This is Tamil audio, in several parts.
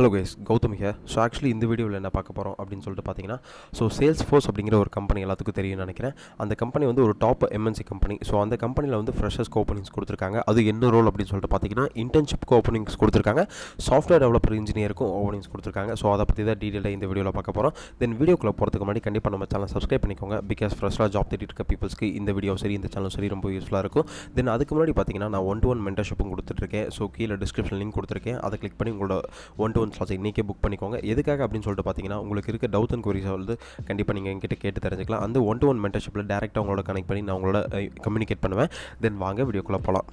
Hello guys, Gautham here. So actually இந்த வீடியோவில் என்ன பார்க்க போகிறோம் அப்படின்னு சொல்லிட்டு பார்த்தீங்கன்னா, ஸோ சேல்ஸ் ஃபோர்ஸ் அப்படிங்கிற ஒரு கம்பெனி எல்லாத்துக்கும் தெரியும்னு நினைக்கிறேன். அந்த கம்பெனி வந்து ஒரு டாப் எம்என்சி கம்பெனி. ஸோ அந்த கம்பெனியில் வந்து ஃப்ரெஷர்ஸ்க்கு ஓப்பனிங்ஸ் கொடுத்துருக்காங்க. அது என்ன ரோல் அப்படின்னு சொல்லிட்டு பார்த்தீங்கன்னா, இன்டர்ன்ஷிப்க்கு ஓப்பனிங்ஸ் கொடுத்துருக்காங்க, சாஃப்ட்வேர் டெவலப்பர் இன்ஜினியருக்கும் ஓப்பனிங்ஸ் கொடுத்துருக்காங்க. ஸோ அதை பற்றி தான் டீட்டெயிலாக இந்த வீடியோவில் பார்க்க போகிறோம். தென் வீடியோக்குள்ளே போகிறதுக்கு முன்னாடி கண்டிப்பாக நம்ம சேனல் சப்ஸ்கிரைப் பண்ணிக்கோங்க. பிகாஸ் ஃப்ரெஷ்ஷாக ஜாப் தேடிட்டு இருக்க பீப்புள்ஸ்க்கு இந்த வீடியோ சரி, இந்த சேனல் சரி ரொம்ப யூஸ்ஃபுல்லாக இருக்கும். தென் அதுக்கு முன்னாடி பார்த்தீங்கன்னா, நான் 1-to-1 மென்டர்ஷிப்பும் கொடுத்துட்ருக்கேன். ஸோ கீழே டிஸ்கிரிப்ஷன் லிங்க் கொடுத்துருக்கேன். அதை கிளிக் பண்ணி உங்களோட 1-to-1 ஸ்லாட்ஸ் இன்றைக்கே புக் பண்ணிக்கோங்க. எதுக்காக அப்படின்னு சொல்லிட்டு பார்த்தீங்கன்னா, உங்களுக்கு இருக்க டவுட் அண்ட் குவரிஸை வந்து கண்டிப்பாக நீங்கள் என்கிட்ட கேட்டு தெரிஞ்சுக்கலாம். அந்த 1-to-1 மென்டர்ஷிப்பில் டேரெக்டாக உங்களோட கனெக்ட் பண்ணி நான் உங்களோட கம்யூனிகேட் பண்ணுவேன். தென் வாங்க வீடியோக்குள்ளே போகலாம்.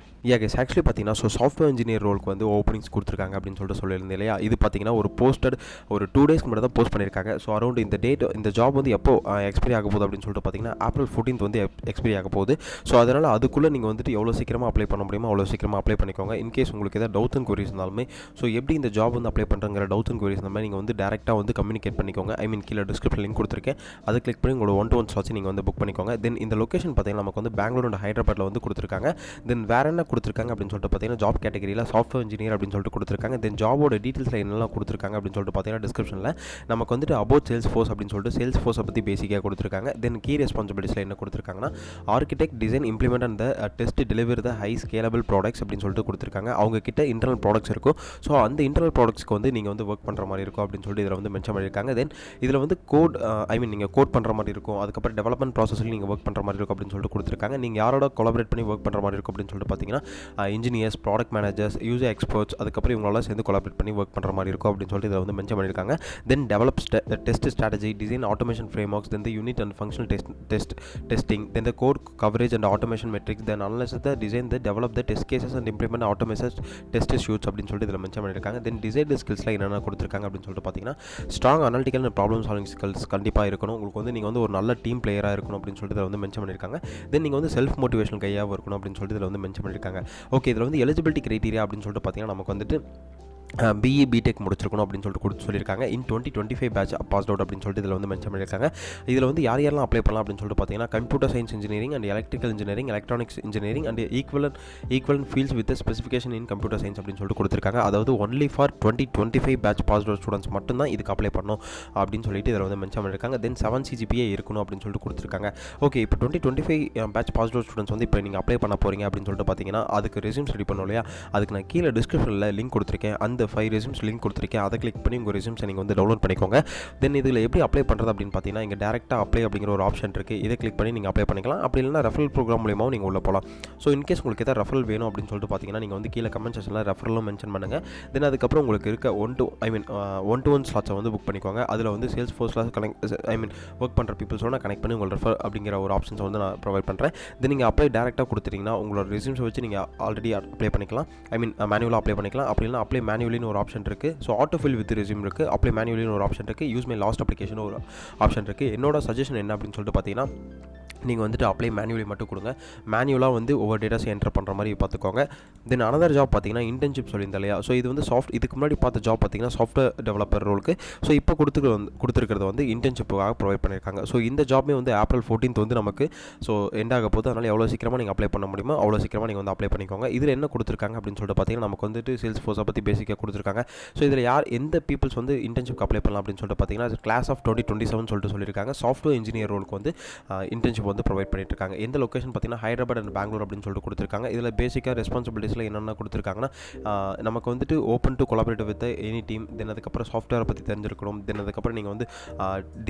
கைஸ், ஆக்சுவலி பார்த்தீங்கன்னா, ஸோ சாஃப்ட்வேர் இன்ஜினியர் ரோலுக்கு வந்து ஓப்பனிங்ஸ் கொடுத்துருக்காங்க அப்படின்னு சொல்லிட்டு சொல்லியிருந்தேன் இல்லையா. இது பார்த்தீங்கன்னா ஒரு போஸ்டட் ஒரு 2 டேஸ்க்கு முன்னாடி தான் போஸ்ட் பண்ணியிருக்காங்க. ஸோ அரௌண்ட் இந்த டேட், இந்த ஜாப் வந்து எப்போ எக்ஸ்பைரி ஆக போகுது அப்படின்னு சொல்லிட்டு பார்த்தீங்கன்னா, April 14th வந்து எக்ஸ்பைரி ஆக போகுது. ஸோ அதனால் அதுக்குள்ளே நீங்கள் வந்துட்டு எவ்வளோ சீக்கிரமாக அப்ளை பண்ண முடியுமோ அவ்வளோ சீக்கிரமாக அப்ளை பண்ணிக்கோங்க. இன்கேஸ் உங்களுக்கு எதாவது டவுட் அண்ட் குவரிஸ் இருந்தாலுமே, ஸோ எப்படி இந்த ஜாப் வந்து அப்ளை பண்ணுறங்கிற டவுட் அண்ட் குவரிஸ் இருந்தால் நீங்கள் வந்து டேரெக்டாக வந்து கம்யூனிகேட் பண்ணிக்கோங்க. கீழே டிஸ்கிரிப்ஷன் லிங்க் கொடுத்துருக்கேன். அதை கிளிக் பண்ணி உங்களோட 1-to-1 ஸ்லாட்ஸ் நீங்கள் வந்து புக் பண்ணிக்கோங்க. தென் இந்த லொக்கேஷன் பார்த்தீங்கன்னா நமக்கு வந்து பெங்களூர் அண்ட் ஹைதராபாத்தில் வந்து கொடுத்துருக்காங்க. தென் வேறு என்ன கொடுத்துருக்காங்க அப்படின்னு சொல்லிட்டு பார்த்தீங்கன்னா, ஜாப் கேட்டகரியில் சாஃப்ட்வேர் இன்ஜினியர் அப்படின்னு சொல்லிட்டு கொடுத்துருக்காங்க. தென் ஜாபோட டீட்டெயில்ஸில் என்னெல்லாம் கொடுத்துருக்காங்க அப்படின்னு சொல்லிட்டு பார்த்தீங்கன்னா, டிஸ்கிரிப்ஷனில் நமக்கு வந்துட்டு அபவுட் சேல்ஸ் ஃபோர்ஸ் அப்படின்னு சொல்லிட்டு சேல்ஸ் ஃபோர்ஸை பற்றி பேசிக்காக கொடுத்துருக்காங்க. தென் கீ ரெஸ்பான்சிபிலிட்டிஸில் என்ன கொடுத்துருக்காங்கன்னா, architect design implement and test deliver the high scalable products அப்படின்னு சொல்லிட்டு கொடுத்துருக்காங்க. அவங்க கிட்ட இன்டர்னல் ப்ராடக்ட்ஸ் இருக்கும். ஸோ அந்த இன்டர்னல் ப்ராடக்ட்ஸ்க்கு வந்து நீங்கள் வந்து ஒர்க் பண்ணுற மாதிரி இருக்கும் அப்படின்னு சொல்லிட்டு இதில் வந்து மென்ஷன் பண்ணியிருக்காங்க. தென் இதில் வந்து கோட் நீங்கள் கோட் பண்ணுற மாதிரி இருக்கும். அதுக்கப்புறம் டெவலப்மெண்ட் ப்ராசஸில் நீங்கள் ஒர்க் பண்ணுற மாதிரி இருக்கும் அப்படின்னு சொல்லிட்டு கொடுத்துருக்காங்க. நீங்கள் யாரோட கொலாபரேட் பண்ணி ஒர்க் பண்ணுற மாதிரி இருக்கும் அப்படின்னு சொல்லிட்டு பார்த்தீங்கன்னா, engineers, product managers, user experts, அதுக்கப்புறம் இவங்களெல்லாம் சேர்ந்து கொலாபரேட் பண்ணி ஒர்க் பண்ணுற மாதிரி இருக்கும் அப்படின்னு சொல்லிட்டு இதில் வந்து மென்ஷன் பண்ணியிருக்காங்க. Then develop test strategy, design automation frameworks, then the unit and functional testing, then the code coverage and automation metrics, then analyse the design, the develop the test cases and implement automation test suites அப்படின்னு சொல்லிட்டு இதில் மென்ஷன் பண்ணியிருக்காங்க. தென் டிசைன் ஸ்கில்ஸ்லாம் என்னென்ன கொடுத்துருக்காங்க அப்படின்னு சொல்லிட்டு பார்த்தீங்கன்னா, strong analytical and problem solving skills கண்டிப்பாக இருக்கணும். உங்களுக்கு வந்து நீங்கள் வந்து ஒரு நல்ல டீம் பிளேயராக இருக்கணும் அப்படின்னு சொல்லிட்டு இதில் வந்து மென்ஷன் பண்ணியிருக்காங்க. தென் நீங்கள் வந்து செல்ஃப் மோட்டிவேஷன் கையாக இருக்கணும் அப்படின்னு சொல்லிட்டு இதில் வந்து மென்ஷன் பண்ணியிருக்காங்க. ஓகே, இதில் வந்து எலிஜிபிலிட்டி கிரைட்டீரியா அப்படின்னு சொல்லிட்டு பார்த்தீங்கன்னா, நமக்கு வந்துட்டு பிஇ பிடெக் முடிச்சிருக்கணும் அப்படின்னு சொல்லிட்டு சொல்லியிருக்காங்க. இன் 2025 பேட்ச் பாஸ் அவுட் அப்படின்னு சொல்லிட்டு இதில் வந்து மென்ஷன் பண்ணியிருக்காங்க. இதில் வந்து யாரெல்லாம் அப்ளை பண்ணலாம் அப்படின்னு சொல்லிட்டு பார்த்தீங்கன்னா, computer science engineering and electrical engineering, electronics engineering and equivalent fields with specification in computer science அப்படின்னு சொல்லிட்டு கொடுத்துருக்காங்க. அதாவது only for 2025 batch pass out students மட்டும்தான் இதுக்கு அப்ளை பண்ணணும் அப்படின்னு சொல்லிட்டு இதில் வந்து மென்ஷன் பண்ணியிருக்காங்க. தென் 7 CGPA இருக்கணும் அப்படின்னு சொல்லிட்டு கொடுத்துருக்காங்க. ஓகே, இப்போ 2025 பேட்ச் பாஸ் அவுட் ஸ்டூடெண்ட்ஸ் வந்து இப்போ நீங்கள் அப்ளை பண்ண போகிறீங்க அப்படின்னு சொல்லிட்டு பார்த்தீங்கன்னா, அதுக்கு ரெஸ்யூம்ஸ் ரெடி பண்ணணும் இல்லையா. அதுக்கு நான் கீழே டிஸ்கிரிப்ஷனில் லிங்க் கொடுத்துருக்கேன். அந்த 5 ரெஸ்யூம்ஸ் லிங்க் கொடுத்துருக்கேன். அதை கிளிக் பண்ணி உங்கள் ரெஸ்யூம்ஸை நீங்கள் வந்து டவுன்லோட் பண்ணிக்கோங்க. தென் இதில் எப்படி அப்ளை பண்ணுறது அப்படின்னு பார்த்தீங்கன்னா, இங்கே டேரெக்டாக அப்ளை அப்படிங்கிற ஒரு ஆப்ஷன் இருக்குது. இதை கிளிக் பண்ணி நீங்கள் அப்ளை பண்ணிக்கலாம். அப்படி இல்லைனா ரெஃபரல் ப்ரோக்ராம் மூலியமாக நீங்கள் உள்ள போகலாம். ஸோ இன்கேஸ் உங்களுக்கு எதாவது ரெஃபரல் வேணும் அப்படின்னு சொல்லிட்டு பார்த்தீங்கன்னா, நீங்கள் வந்து கீழே கமெண்ட் செக்ஷனில் ரெஃபரலும் மென்ஷன் பண்ணுங்கள். தென் அதுக்கப்புறம் உங்களுக்கு இருக்க 1-to-1 ஸ்லாட்ஸை வந்து புக் பண்ணிக்கோங்க. அதில் வந்து சேல்ஸ் ஃபோர்ஸில் ஒர்க் பண்ணுற பீப்புள்ஸோட கனெக்ட் பண்ணி உங்கள் ரெஃபர் அப்படிங்கிற ஒரு ஆப்ஷன்ஸை வந்து நான் ப்ரொவைட் பண்ணுறேன். தென் நீங்கள் அப்ளை டேரெக்டாக கொடுத்துட்டிங்கன்னா உங்களோட ரெஸ்யூம்ஸை வச்சு நீங்கள் ஆல்ரெடி அப்ளை பண்ணிக்கலாம். மேனுவலாக அப்ளை பண்ணிக்கலாம். அப்படி இல்லைனா அப்ளை மேனுவலின்னு ஒரு ஆப்ஷன் இருக்குது. So auto fill with resume இருக்குது. அப்ளை மேனுவலின்னு ஒரு ஆப்ஷன் இருக்குது. யூஸ் மை லாஸ்ட் அப்ளிகேஷன் ஒரு ஆப்ஷன் இருக்குது. என்னோட சஜஷன் என்ன அப்படின்னு சொல்லிட்டு பார்த்தீங்கன்னா, நீங்கள் வந்துட்டு அப்ளை மேனுவலி மட்டும் கொடுங்க. மேனுவலாக வந்து ஒவ்வொரு டேட்டாஸ் என்டர் பண்ணுற மாதிரி பார்த்துக்கோங்க. தென் அனதர் ஜாப் பார்த்தீங்கன்னா, இன்டர்ன்ஷிப் சொல்லியிருந்தேன் இல்லையா. ஸோ இது வந்து இதுக்கு முன்னாடி பார்த்த ஜாப் பார்த்தீங்கன்னா சாஃப்ட்வேர் டெவலப்பர் ரோலுக்கு. ஸோ இப்போ கொடுத்துருக்கிறது வந்து இன்டர்ன்ஷிப்புக்காக ப்ரொவைட் பண்ணியிருக்காங்க. ஸோ இந்த ஜாப்மே வந்து April 14th வந்து நமக்கு எண்ட் ஆக போகுது. அதனால் எவ்வளோ சீக்கிரமாக நீங்கள் அப்ளை பண்ண முடியுமோ அவ்வளோ சீக்கிரமாக நீங்கள் வந்து அப்ளை பண்ணிக்கோங்க. இதில் என்ன கொடுத்துருக்காங்க அப்படின்னு சொல்லிட்டு பார்த்தீங்கன்னா, நமக்கு வந்துட்டு சேல்ஸ் ஃபோர்ஸை பற்றி பேசிக்காக கொடுத்துருக்காங்க. ஸோ இதில் எந்த பீப்புள்ஸ் வந்து இன்டர்ன்ஷிப் அப்ளை பண்ணலாம் அப்படின்னு சொல்லிட்டு பார்த்தீங்கன்னா, கிளாஸ் ஆஃப் 2027 சொல்லிட்டு சொல்லியிருக்காங்க. சாஃப்ட்வேர் இன்ஜினியர் ரோலுக்கு வந்து இன்டர்ன்ஷிப் வந்து ப்ரொவைட் பண்ணிட்டு இருக்காங்க. எந்த லொக்கேஷன் பார்த்தீங்கன்னா, ஹைதராபாத் அண்ட் பெங்களூர் அப்படின்னு சொல்லிட்டு கொடுத்துருக்காங்க. இதில் பேசிக்காக ரெஸ்பான்சிபிலிட்டிஸில் என்னென்ன கொடுத்துருக்காங்கன்னா, நமக்கு வந்துட்டு open to collaborate with any team. Then அதுக்கப்புறம் சாஃப்ட்வேரை பற்றி தெரிஞ்சிருக்கணும். தென் அதுக்கப்புறம் நீங்கள் வந்து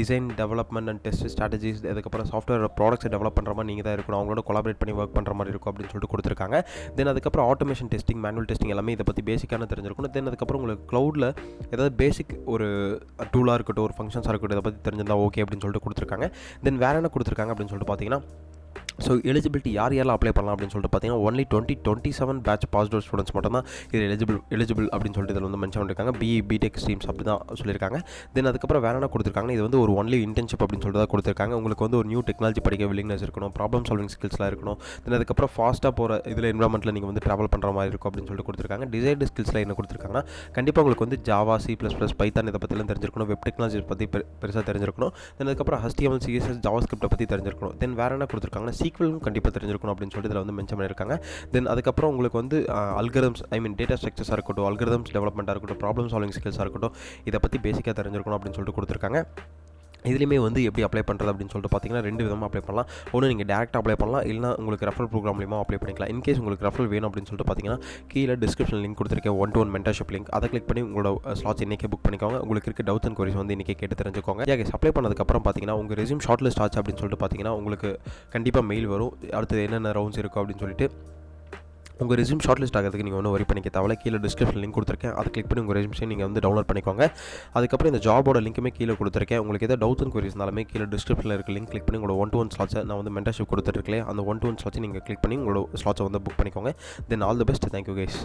design development and test strategies, அதுக்கப்புறம் சாஃப்ட்வேர் ப்ராடக்ட்ஸை டெவலப் பண்ணுற மாதிரி நீங்கள் தான் இருக்கணும். அவங்களோட கொலாபரேட் பண்ணி ஒர்க் பண்ணுற மாதிரி இருக்கும் அப்படின்னு சொல்லிட்டு கொடுத்துருக்காங்க. தென் அதுக்கப்புறம் ஆட்டோமேஷன் டெஸ்டிங், மேனுவல் டெஸ்டிங் எல்லாமே இதை பற்றி பேசிக்கான தெரிஞ்சிருக்கணும். தென் அதுக்கப்புறம் உங்களுக்கு க்ளவுடில் ஏதாவது பேசிக் ஒரு டூலாக இருக்கட்டும், ஒரு ஃபங்க்ஷன்ஸாக இருக்கட்டும், இதை பற்றி தெரிஞ்சிருந்தால் ஓகே அப்படின்னு சொல்லிட்டு கொடுத்துருக்காங்க. தென் வேறு என்ன கொடுத்துருக்காங்க அப்படின்னு சொல்லிட்டு பார்த்தீங்கன்னா, ஸோ எலிஜிபிலிட்டி யாரெல்லாம் அப்ளை பண்ணலாம் அப்படின்னு சொல்லிட்டு பார்த்தீங்கன்னா, only 2027 batch pass out students மட்டும் தான் இது எலிஜிபிள் அப்படின்னு சொல்லிட்டு இதில் வந்து மென்ஷன் பண்ணியிருக்காங்க. பிஇ பிடெக் ஸ்ட்ரீம்ஸ் அப்படி தான் சொல்லியிருக்காங்க. தென் அதுக்கப்புறம் வேறு என்ன கொடுத்துருக்காங்கன்னா, இது வந்து ஒரு ஒன்லி இன்டர்ன்ஷிப் அப்படின்னு சொல்லிட்டு தான் கொடுத்துருக்காங்க. உங்களுக்கு வந்து ஒரு நியூ டெக்னாலஜி படிக்க வில்லிங்னஸ் இருக்கணும், ப்ராப்ளம் சால்விங் ஸ்கில்ஸ்லாம் இருக்கணும். தென் அதுக்கப்புறம் ஃபாஸ்ட்டாக போகிற இதில் என்வரான்மெண்ட்டில் நீங்கள் வந்து ட்ராவல் பண்ணுற மாதிரி இருக்கும் அப்படின்னு சொல்லிட்டு கொடுத்துருக்காங்க. டிசைன் ஸ்கில்ஸில் என்ன கொடுத்துருக்காங்கன்னா, கண்டிப்பாக உங்களுக்கு வந்து ஜாவா, C++, பைத்தான் இதை பற்றிலாம் தெரிஞ்சிருக்கணும். வெப் டெக்னாலஜி பற்றி பெருசாக தெரிஞ்சிருக்கணும். தென் அதுக்கப்புறம் HTML, CSS, ஜாவா ஸ்கிரிப்டை பற்றி தெரிஞ்சிருக்கணும். தென் வேறு என்ன கொடுத்துருக்காங்கன்னா, சீக்வலும் கண்டிப்பாக தெரிஞ்சிருக்கணும் அப்படின்னு சொல்லிட்டு இதில் வந்து மென்ஷன் பண்ணியிருக்காங்க. தென் அதுக்கப்புறம் உங்களுக்கு வந்து அல்கரிதம்ஸ் டேட்டா ஸ்ட்ரக்சர்ஸாக இருக்கட்டும், அல்கரிதம்ஸ் டெவலப்மெண்ட்டாக இருக்கட்டும், ப்ராப்ளம் சால்விங் ஸ்கில்ஸாக இருக்கட்டும், இதை பற்றி பேசிக்காக தெரிஞ்சிருக்கணும் அப்படின்னு சொல்லிட்டு கொடுத்துருக்காங்க. இதுலேயுமே வந்து எப்படி அப்ளை பண்ணுறது அப்படின்னு சொல்லிட்டு பார்த்தீங்கன்னா 2 விதமாக அப்ளை பண்ணலாம். ஒன்று நீங்கள் டேரெக்டாக அப்ளை பண்ணலாம், இல்லைனா உங்களுக்கு ரெஃபரல் ப்ரோக்ராம் மூலியமாக அப்ளை பண்ணிக்கலாம். இன்கேஸ் உங்களுக்கு ரெஃபரல் வேணும் அப்படின்னு சொல்லிட்டு பார்த்தீங்கன்னா கீழே டிஸ்கிரிப்ஷன் லிங்க் கொடுத்துருக்கேன், 1-to-1 மென்டர்ஷிப் லிங்க். அதை கிளிக் பண்ணி உங்களோட ஸ்லாட்ஸ் இன்றைக்கே புக் பண்ணிக்கோங்க. உங்களுக்கு இருக்க டவுட்ஸ் அண்ட் குவரிஸ் வந்து இன்றைக்கே கேட்டு தெரிஞ்சுக்கோங்க. அப்ளை பண்ணதுக்கப்புறம் பார்த்தீங்கன்னா உங்கள் ரெஸ்யூம் ஷார்ட் லிஸ்ட் ஆச்சு அப்படின்னு சொல்லிட்டு பார்த்தீங்கன்னா உங்களுக்கு கண்டிப்பாக மெயில் வரும். அடுத்தது என்னென்ன ரவுண்ட்ஸ் இருக்கும் அப்படின்னு சொல்லிட்டு. உங்கள் ரெஸ்யூம் ஷார்ட் லிஸ்ட் ஆகிறதுக்கு நீங்கள் ஒன்றும் வரி பண்ணிக்க தேவையில்ல. கீழே டிஸ்கிரிப்ஷன் லிங்க் கொடுத்துருக்கேன், அதை கிளிக் பண்ணி உங்கள் ரெஸ்யூம் நீங்கள் வந்து டவுன்லோட் பண்ணிக்கோங்க. அதுக்கப்புறம் இந்த ஜாபோட லிங்க்குமே கீழே கொடுத்துருக்கேன். உங்களுக்கு எதாவது டவுட்ஸ் அண்ட் குவரிஸ் இருந்தாலுமே கீழே டிஸ்கிரிப்ஷனில் இருக்க லிங்க் கிளிக் பண்ணி உங்களோட 1-to-1 ஸ்லாட்ஸை நான் வந்து மென்டர்ஷிப் கொடுத்துருக்கேன், அந்த 1-to-1 ஸ்லாட்ஸை நீங்கள் கிளிக் பண்ணி உங்களோட ஸ்லாட்ஸை வந்து புக் பண்ணிக்கோங்க. Then all the best. Thank you guys.